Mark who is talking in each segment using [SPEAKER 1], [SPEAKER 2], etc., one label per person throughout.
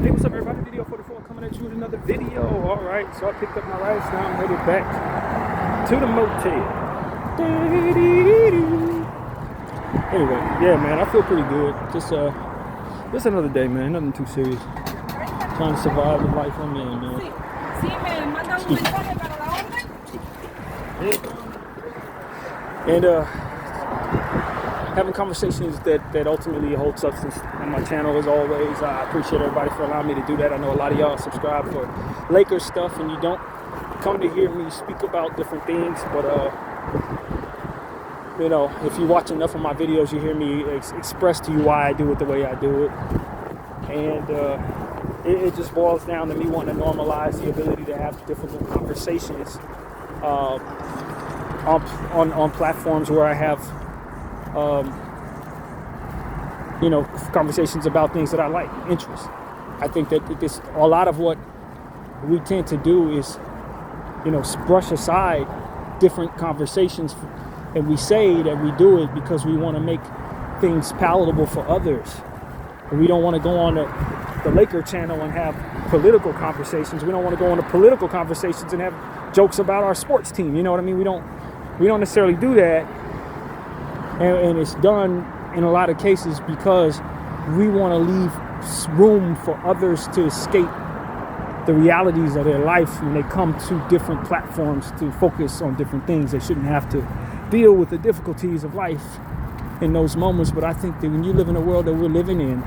[SPEAKER 1] Hey, what's up, everybody? Video 44 coming at you with another video. All right, so I picked up my rides. Now I'm headed back to the motel. Anyway, yeah, man, I feel pretty good. Just another day, man. Nothing too serious. Trying to survive the life I'm in, man.
[SPEAKER 2] Sí, me mandan un mensaje para la orden.
[SPEAKER 1] And having conversations that ultimately hold substance on my channel as always. I appreciate everybody for allowing me to do that. I know a lot of y'all subscribe for Lakers stuff and you don't come to hear me speak about different things, but you know, if you watch enough of my videos, you hear me express to you why I do it the way I do it. And it just boils down to me wanting to normalize the ability to have difficult conversations on platforms where I have you know, conversations about things that I like, interests. I think that a lot of what we tend to do is, you know, brush aside different conversations, and we say that we do it because we want to make things palatable for others. And we don't want to go on the Laker channel and have political conversations. We don't want to go on the political conversations and have jokes about our sports team. You know what I mean? We don't necessarily do that. And it's done in a lot of cases because we want to leave room for others to escape the realities of their life when they come to different platforms to focus on different things. They shouldn't have to deal with the difficulties of life in those moments. But I think that when you live in the world that we're living in,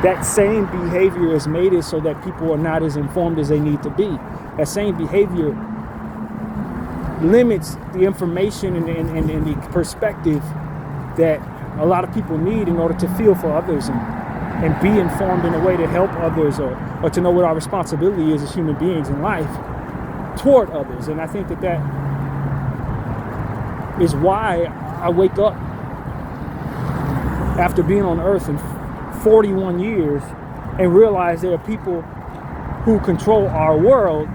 [SPEAKER 1] that same behavior has made it so that people are not as informed as they need to be. That same behavior limits the information and the perspective that a lot of people need in order to feel for others and be informed in a way to help others or to know what our responsibility is as human beings in life toward others. And I think that is why I wake up after being on earth in 41 years and realize there are people who control our world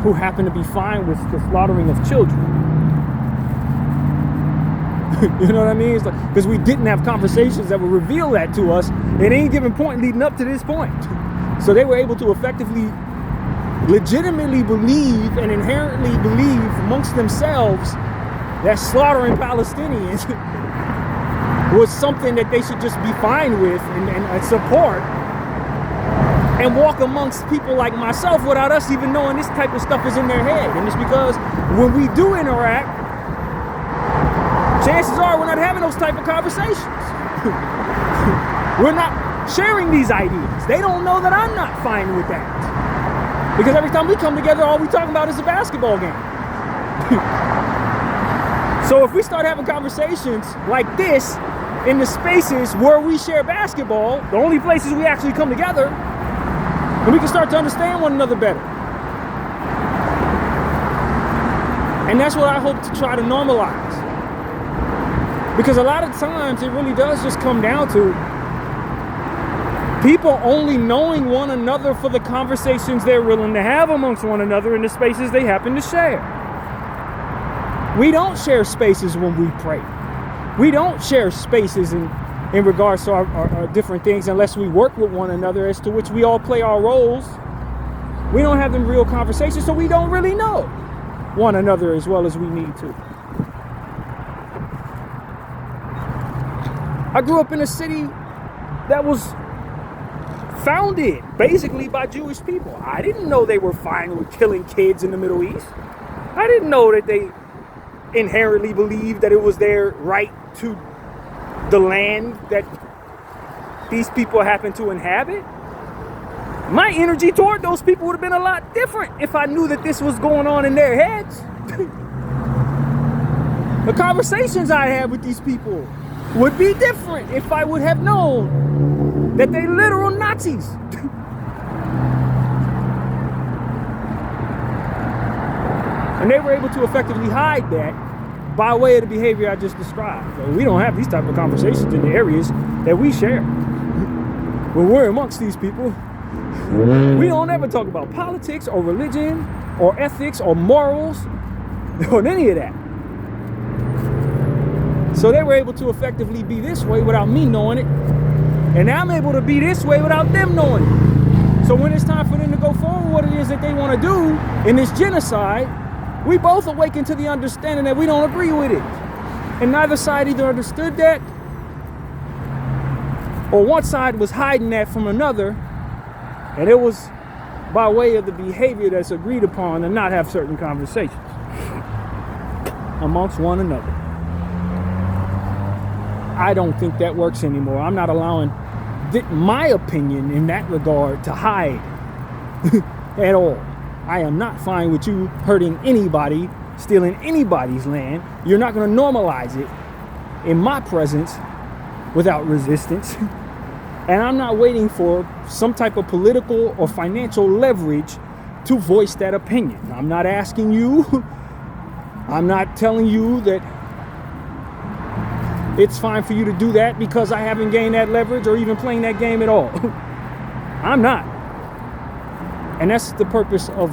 [SPEAKER 1] who happen to be fine with the slaughtering of children. You know what I mean? It's like, because we didn't have conversations that would reveal that to us at any given point leading up to this point. So they were able to effectively, legitimately believe and inherently believe amongst themselves that slaughtering Palestinians was something that they should just be fine with and support, and walk amongst people like myself without us even knowing this type of stuff is in their head. And it's because when we do interact, chances are we're not having those type of conversations. We're not sharing these ideas. They don't know that I'm not fine with that. Because every time we come together, all we talking about is a basketball game. So if we start having conversations like this in the spaces where we share basketball, the only places we actually come together, and we can start to understand one another better. And that's what I hope to try to normalize. Because a lot of times it really does just come down to people only knowing one another for the conversations they're willing to have amongst one another in the spaces they happen to share. We don't share spaces when we pray. We don't share spaces in regards to our different things unless we work with one another, as to which we all play our roles. We don't have them real conversations, so we don't really know one another as well as we need to. I grew up in a city that was founded basically by Jewish people. I didn't know they were fine with killing kids in the Middle East. I didn't know that they inherently believed that it was their right to the land that these people happen to inhabit. My energy toward those people would have been a lot different if I knew that this was going on in their heads. The conversations I had with these people would be different if I would have known that they literal Nazis. And they were able to effectively hide that by way of the behavior I just described. So we don't have these type of conversations in the areas that we share. When we're amongst these people, we don't ever talk about politics or religion or ethics or morals or any of that. So they were able to effectively be this way without me knowing it. And now I'm able to be this way without them knowing it. So when it's time for them to go forward what it is that they want to do in this genocide, we both awaken to the understanding that we don't agree with it. And neither side either understood that, or one side was hiding that from another, and it was by way of the behavior that's agreed upon and not have certain conversations amongst one another. I don't think that works anymore. I'm not allowing my opinion in that regard to hide at all. I am not fine with you hurting anybody, stealing anybody's land. You're not going to normalize it in my presence without resistance. And I'm not waiting for some type of political or financial leverage to voice that opinion. I'm not asking you. I'm not telling you that it's fine for you to do that because I haven't gained that leverage or even playing that game at all. I'm not. And that's the purpose of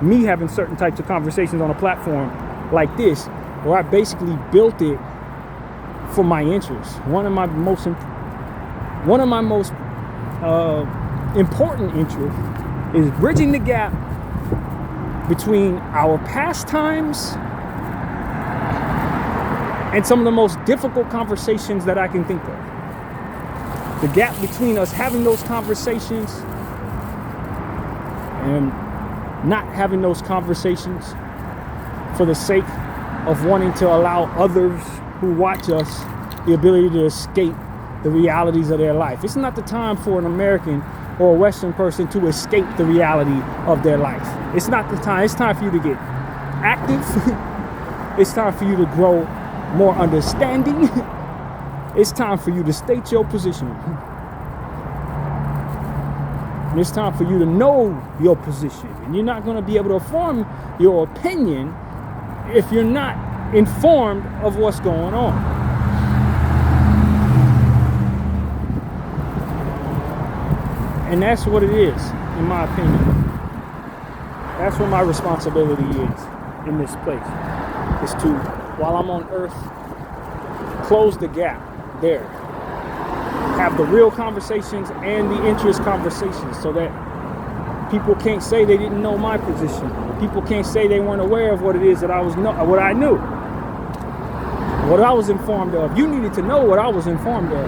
[SPEAKER 1] me having certain types of conversations on a platform like this, where I basically built it for my interests. One of my most important interests is bridging the gap between our pastimes and some of the most difficult conversations that I can think of. The gap between us having those conversations and not having those conversations for the sake of wanting to allow others who watch us the ability to escape the realities of their life. It's not the time for an American or a Western person to escape the reality of their life. It's not the time. It's time for you to get active. It's time for you to grow more understanding. It's time for you to state your position. And it's time for you to know your position. And you're not going to be able to form your opinion if you're not informed of what's going on. And that's what it is, in my opinion. That's what my responsibility is in this place. Is to, while I'm on earth, close the gap there. Have the real conversations and the interest conversations so that people can't say they didn't know my position. People can't say they weren't aware of what it is that what I knew. What I was informed of. You needed to know what I was informed of.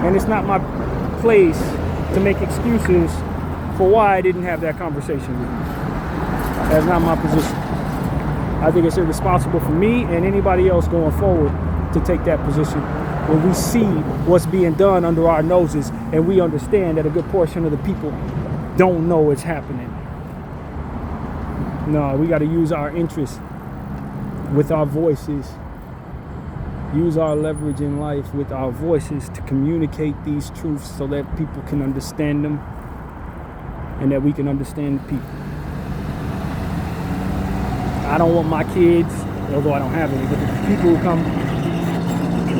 [SPEAKER 1] And it's not my place to make excuses for why I didn't have that conversation with you. That's not my position. I think it's irresponsible for me and anybody else going forward to take that position when we see what's being done under our noses and we understand that a good portion of the people don't know it's happening. No, we got to use our interests with our voices. Use our leverage in life with our voices to communicate these truths so that people can understand them and that we can understand the people. I don't want my kids, although I don't have any, but the people who come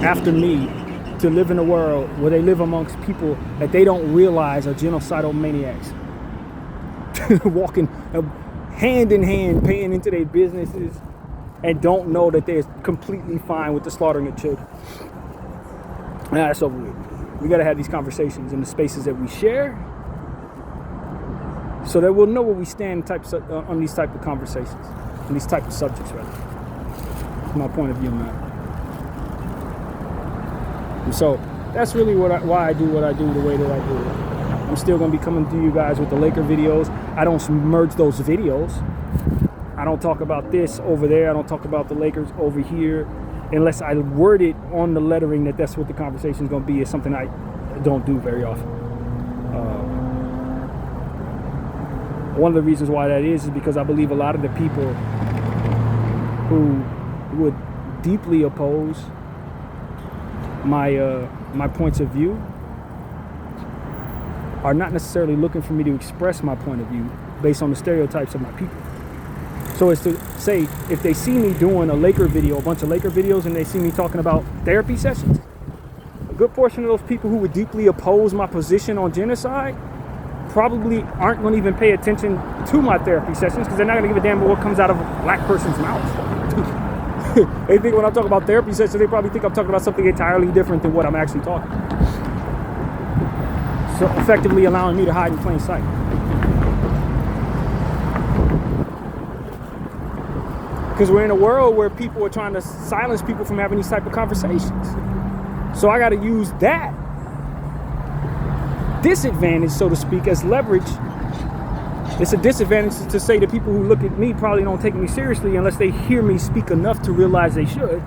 [SPEAKER 1] after me to live in a world where they live amongst people that they don't realize are genocidal maniacs. Walking hand in hand, paying into their businesses, and don't know that they're completely fine with the slaughtering of children. That's over with. We got to have these conversations in the spaces that we share so that we'll know where we stand on these type of conversations, on these type of subjects, rather. That's my point of view, man. And so that's really why I do what I do the way that I do it. I'm still going to be coming to you guys with the Laker videos. I don't merge those videos. I don't talk about this over there. I don't talk about the Lakers over here unless I word it on the lettering that that's what the conversation is going to be. It's something I don't do very often. One of the reasons why that is because I believe a lot of the people who would deeply oppose my points of view are not necessarily looking for me to express my point of view based on the stereotypes of my people. So as to say, if they see me doing a bunch of Laker videos, and they see me talking about therapy sessions, a good portion of those people who would deeply oppose my position on genocide probably aren't going to even pay attention to my therapy sessions because they're not going to give a damn about what comes out of a black person's mouth. They think when I talk about therapy sessions, they probably think I'm talking about something entirely different than what I'm actually talking about. So effectively allowing me to hide in plain sight. Because we're in a world where people are trying to silence people from having these type of conversations. So I got to use that disadvantage, so to speak, as leverage. It's a disadvantage to say that people who look at me probably don't take me seriously unless they hear me speak enough to realize they should.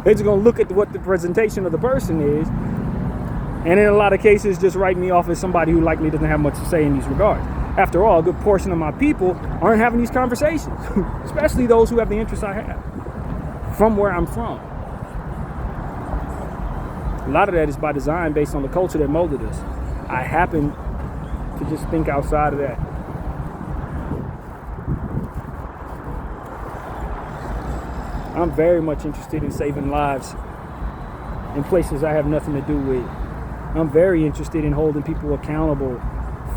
[SPEAKER 1] They're just going to look at what the presentation of the person is, and in a lot of cases just write me off as somebody who likely doesn't have much to say in these regards. After all, a good portion of my people aren't having these conversations, especially those who have the interests I have from where I'm from. A lot of that is by design, based on the culture that molded us. I happen to just think outside of that. I'm very much interested in saving lives in places I have nothing to do with. I'm very interested in holding people accountable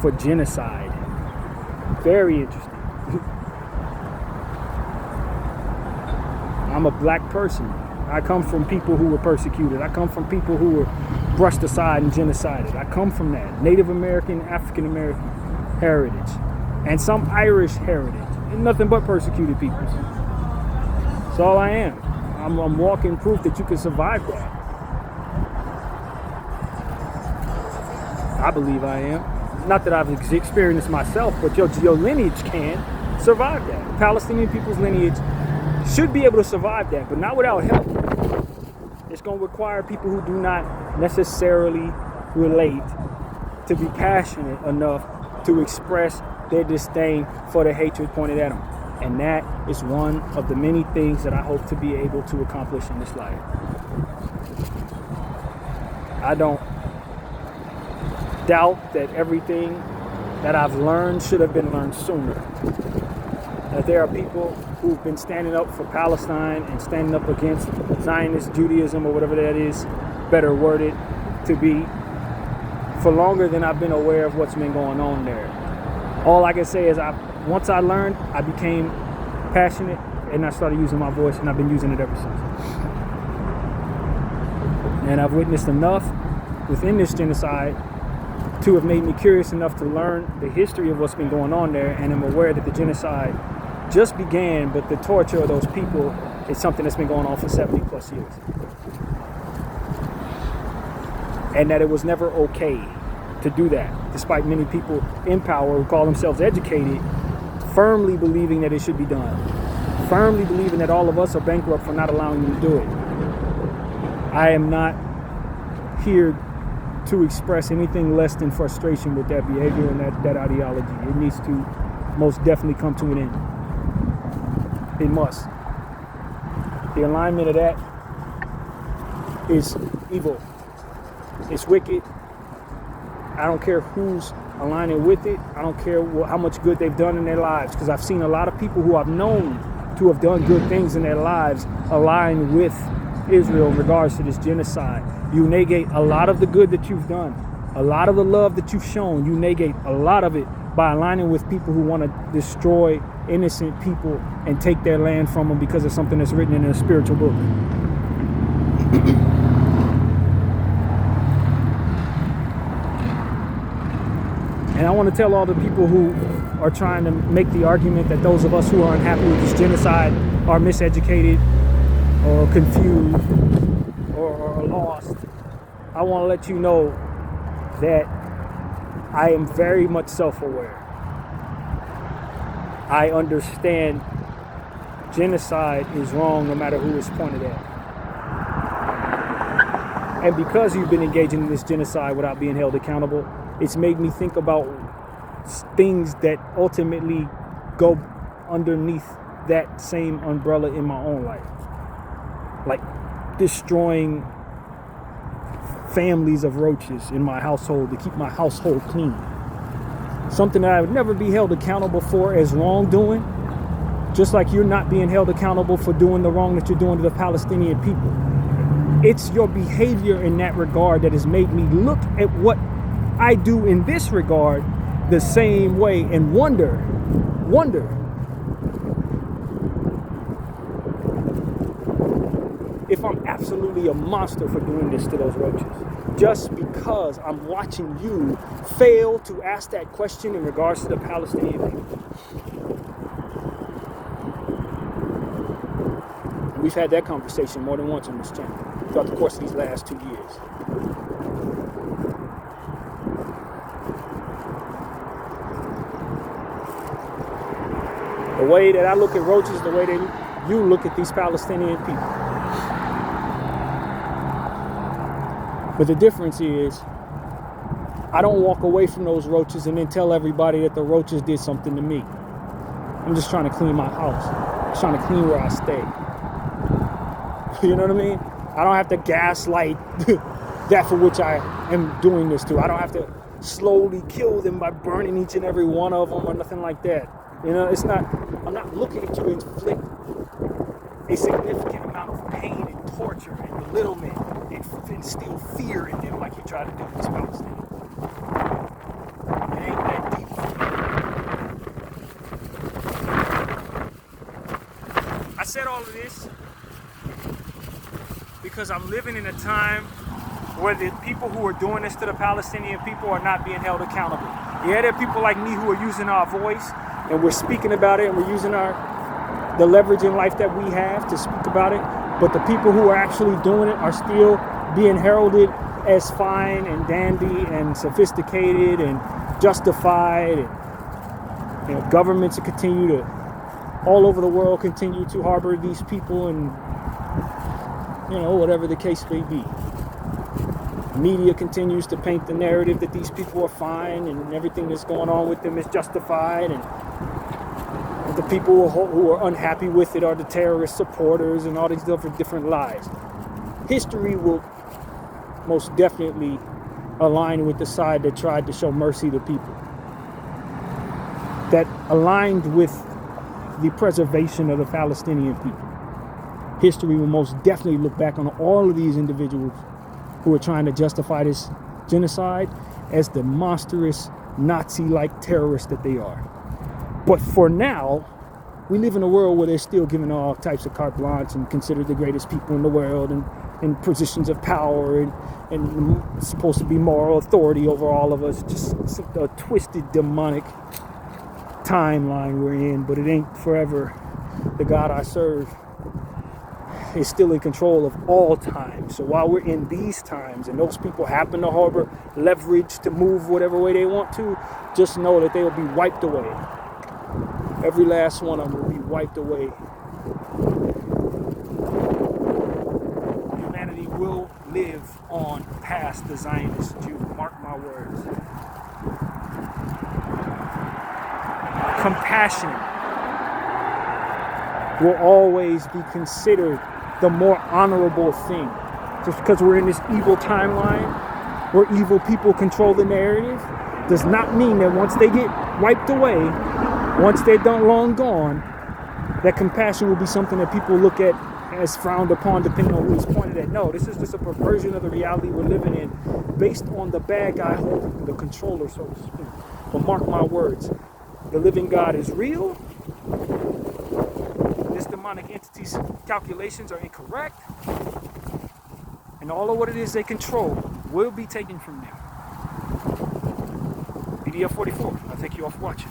[SPEAKER 1] for genocide. Very interested. I'm a black person. I come from people who were persecuted. I come from people who were brushed aside and genocided. I come from that Native American, African American heritage, and some Irish heritage, and nothing but persecuted people. That's all I am. I'm walking proof that you can survive that. I believe I am. Not that I've experienced myself, but your lineage can survive that. The Palestinian people's lineage should be able to survive that, but not without help. It's going to require people who do not necessarily relate to be passionate enough to express their disdain for the hatred pointed at them. And that is one of the many things that I hope to be able to accomplish in this life. I don't doubt that everything that I've learned should have been learned sooner. That there are people who've been standing up for Palestine and standing up against Zionist Judaism, or whatever that is, better worded to be, for longer than I've been aware of what's been going on there. All I can say is once I learned, I became passionate and I started using my voice, and I've been using it ever since. And I've witnessed enough within this genocide to have made me curious enough to learn the history of what's been going on there, and I'm aware that the genocide just began, but the torture of those people is something that's been going on for 70 plus years. And that it was never okay to do that, despite many people in power who call themselves educated, firmly believing that it should be done. Firmly believing that all of us are bankrupt for not allowing them to do it. I am not here to express anything less than frustration with that behavior and that ideology. It needs to most definitely come to an end. It must. The alignment of that is evil. It's wicked. I don't care who's aligning with it. I don't care how much good they've done in their lives, because I've seen a lot of people who I've known to have done good things in their lives align with Israel in regards to this genocide. You negate a lot of the good that you've done, a lot of the love that you've shown. You negate a lot of it by aligning with people who want to destroy innocent people and take their land from them because of something that's written in a spiritual book. And I want to tell all the people who are trying to make the argument that those of us who are unhappy with this genocide are miseducated or confused or lost. I want to let you know that I am very much self-aware. I understand genocide is wrong no matter who it's pointed at. And because you've been engaging in this genocide without being held accountable, it's made me think about things that ultimately go underneath that same umbrella in my own life. Like destroying families of roaches in my household to keep my household clean. Something that I would never be held accountable for as wrongdoing, just like you're not being held accountable for doing the wrong that you're doing to the Palestinian people. It's your behavior in that regard that has made me look at what I do in this regard the same way and wonder absolutely a monster for doing this to those roaches. Just because I'm watching you fail to ask that question in regards to the Palestinian people. We've had that conversation more than once on this channel throughout the course of these last 2 years. The way that I look at roaches, the way that you look at these Palestinian people. But the difference is, I don't walk away from those roaches and then tell everybody that the roaches did something to me. I'm just trying to clean my house. I'm trying to clean where I stay. You know what I mean? I don't have to gaslight that for which I am doing this to. I don't have to slowly kill them by burning each and every one of them or nothing like that. You know, it's not, I'm not looking at you to inflict a significant amount of pain and torture and belittlement and instill fear in them like you try to do with these Palestinians. It ain't that deep. I said all of this because I'm living in a time where the people who are doing this to the Palestinian people are not being held accountable. Yeah, there are people like me who are using our voice and we're speaking about it and we're using the leverage in life that we have to speak about it. But the people who are actually doing it are still being heralded as fine and dandy and sophisticated and justified. And you know, governments continue to, all over the world, continue to harbor these people and, you know, whatever the case may be. Media continues to paint the narrative that these people are fine and everything that's going on with them is justified, and the people who are unhappy with it are the terrorist supporters and all these different lies. History will most definitely align with the side that tried to show mercy to people, that aligned with the preservation of the Palestinian people. History will most definitely look back on all of these individuals who are trying to justify this genocide as the monstrous Nazi-like terrorists that they are. But for now, we live in a world where they're still given all types of carte blanche and considered the greatest people in the world and in positions of power and supposed to be moral authority over all of us. Just a twisted, demonic timeline we're in, but it ain't forever. The God I serve is still in control of all time. So while we're in these times and those people happen to harbor leverage to move whatever way they want to, just know that they will be wiped away. Every last one of them will be wiped away. Humanity will live on past the Zionist Jew. Mark my words. Compassion will always be considered the more honorable thing. Just because we're in this evil timeline where evil people control the narrative does not mean that once they get wiped away, once they're done, long gone, that compassion will be something that people look at as frowned upon depending on who it's pointed at. No, this is just a perversion of the reality we're living in based on the bad guy holding the controller, so to speak. But mark my words, the living God is real. This demonic entity's calculations are incorrect. And all of what it is they control will be taken from them. Bdf 44, I'll take you off watching.